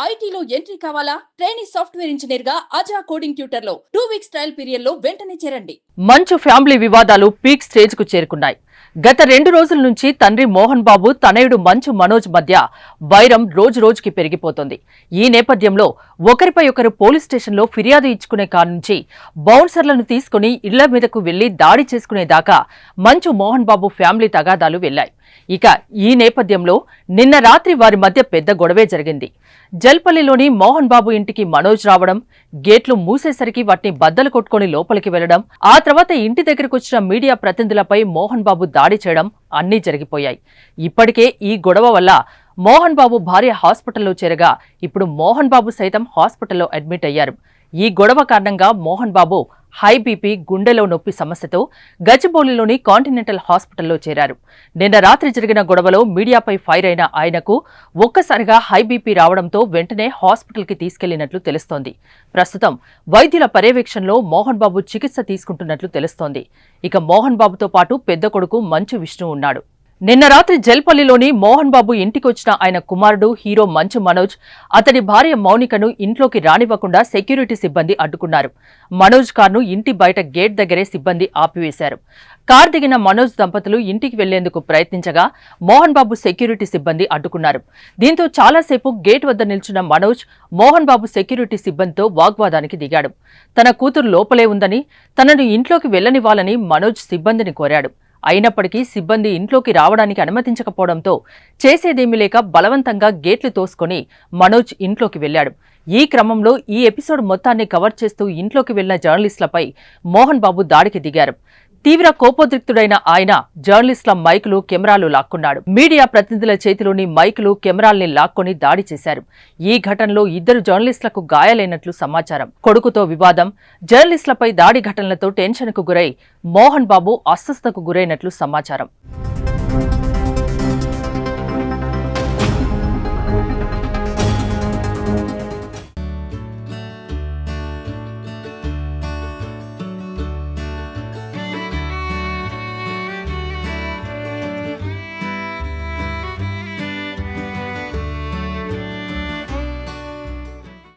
ఐటీలో ఎంట్రీ కావాలా? Trainee software engineer గా అజా కోడింగ్ ట్యూటర్ లో 2 వీక్స్ ట్రయల్ పీరియడ్ లో వెంటనే చేరండి. మంచు ఫ్యామిలీ వివాదాలు పీక్ స్టేజ్ కు చేరుకున్నాయి. గత 2 రోజుల నుంచి తండ్రి మోహన్ బాబు తనయుడు మంచు మనోజ్ మధ్య వైరం రోజు రోజుకి పెరిగిపోతోంది. ఈ నేపథ్యంలో ఒకరిపై ఒకరు పోలీస్ స్టేషన్లో ఫిర్యాదు ఇచ్చుకునే కానుంచి బౌన్సర్లను తీసుకుని ఇళ్ల మీదకు వెళ్లి దాడి చేసుకునేదాకా మంచు మోహన్ బాబు ఫ్యామిలీ తగాదాలు వెళ్లాయి. ఇక ఈ నేపథ్యంలో నిన్న రాత్రి వారి మధ్య పెద్ద గొడవే జరిగింది. జల్పల్లిలోని మోహన్ బాబు ఇంటికి మనోజ్ రావడం, గేట్లు మూసేసరికి వాటిని బద్దలు కొట్టుకుని లోపలికి వెళ్లడం, ఆ తర్వాత ఇంటి దగ్గరకు వచ్చిన మీడియా ప్రతినిధులపై మోహన్ బాబు దాడి చేయడం అన్నీ జరిగిపోయాయి. ఇప్పటికే ఈ గొడవ వల్ల మోహన్ బాబు భార్య హాస్పిటల్లో చేరగా ఇప్పుడు మోహన్ బాబు సైతం హాస్పిటల్లో అడ్మిట్ అయ్యారు. ఈ గొడవ కారణంగా మోహన్ బాబు హై బీపీ, గుండెలో నొప్పి సమస్యతో గచ్చిబౌలిలోని కాంటినెంటల్ హాస్పిటల్లో చేరారు. నిన్న రాత్రి జరిగిన గొడవలో మీడియాపై ఫైర్ అయిన ఆయనకు ఒక్కసారిగా హై బీపీ రావడంతో వెంటనే హాస్పిటల్కి తీసుకెళ్లినట్లు తెలుస్తోంది. ప్రస్తుతం వైద్యుల పర్యవేక్షణలో మోహన్ బాబు చికిత్స తీసుకుంటున్నట్లు తెలుస్తోంది. ఇక మోహన్ బాబుతో పాటు పెద్ద కొడుకు మంచు విష్ణు ఉన్నాడు. నిన్న రాత్రి జల్పల్లిలోని మోహన్ బాబు ఇంటికొచ్చిన ఆయన కుమారుడు హీరో మంచు మనోజ్, అతడి భార్య మౌనికను ఇంట్లోకి రానివ్వకుండా సెక్యూరిటీ సిబ్బంది అడ్డుకున్నారు. మనోజ్ కార్ను ఇంటి బయట గేట్ దగ్గరే సిబ్బంది ఆపివేశారు. కార్ దిగిన మనోజ్ దంపతులు ఇంటికి వెళ్లేందుకు ప్రయత్నించగా మోహన్ బాబు సెక్యూరిటీ సిబ్బంది అడ్డుకున్నారు. దీంతో చాలాసేపు గేట్ వద్ద నిల్చున్న మనోజ్ మోహన్ బాబు సెక్యూరిటీ సిబ్బందితో వాగ్వాదానికి దిగాడు. తన కూతురు లోపలే ఉందని, తనను ఇంట్లోకి వెళ్లనివ్వాలని మనోజ్ సిబ్బందిని కోరాడు. అయినప్పటికీ సిబ్బంది ఇంట్లోకి రావడానికి అనుమతించకపోవడంతో చేసేదేమీ లేక బలవంతంగా గేట్లు తోసుకుని మనోజ్ ఇంట్లోకి వెళ్లాడు. ఈ క్రమంలో ఈ ఎపిసోడ్ మొత్తాన్ని కవర్ చేస్తూ ఇంట్లోకి వెళ్లిన జర్నలిస్టులపై మోహన్ బాబు దాడికి దిగారు. తీవ్ర కోపోద్రిక్తుడైన ఆయన జర్నలిస్టుల మైకులు, కెమెరాలు లాక్కున్నాడు. మీడియా ప్రతినిధుల చేతిలోని మైకులు, కెమెరాల్ని లాక్కొని దాడి చేశారు. ఈ ఘటనలో 2 జర్నలిస్టులకు గాయాలైనట్లు సమాచారం. కొడుకుతో వివాదం, జర్నలిస్టులపై దాడి ఘటనలతో టెన్షన్కు గురై మోహన్ బాబు అస్వస్థతకు గురైనట్లు సమాచారం.